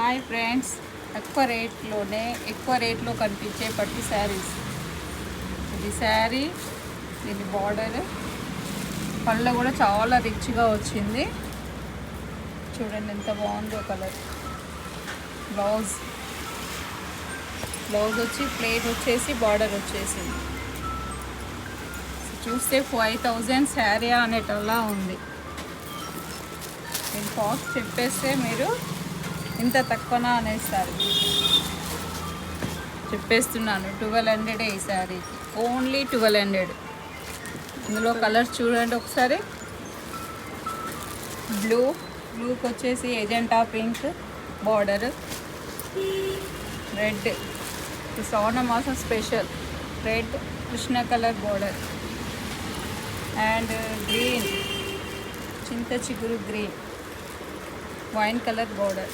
Hi friends, ఎక్కువ రేట్లో కనిపించే పట్టు శారీస్. ఇది శారీ, దీని బార్డర్ పళ్ళు కూడా చాలా రిచ్గా వచ్చింది. చూడండి ఎంత బాగుందో కలర్. బ్లౌజ్ వచ్చి ప్లేట్ వచ్చేసి బార్డర్ వచ్చేసింది. చూస్తే 5000 శారీ అనేటలా ఉంది. నేను కాస్ట్ చెప్పేస్తే మీరు ఇంత తక్కువనా అనేస్తారు. చెప్పేస్తున్నాను, 1200 ఈ శారీకి, ఓన్లీ 1200. ఇందులో కలర్స్ చూడండి ఒకసారి. బ్లూకి వచ్చేసి ఎజెంటా పింక్ బార్డర్, రెడ్ శ్రావణ మాసం special red Krishna colour border, and green చింత చిగురు గ్రీన్ వైన్ కలర్ బార్డర్.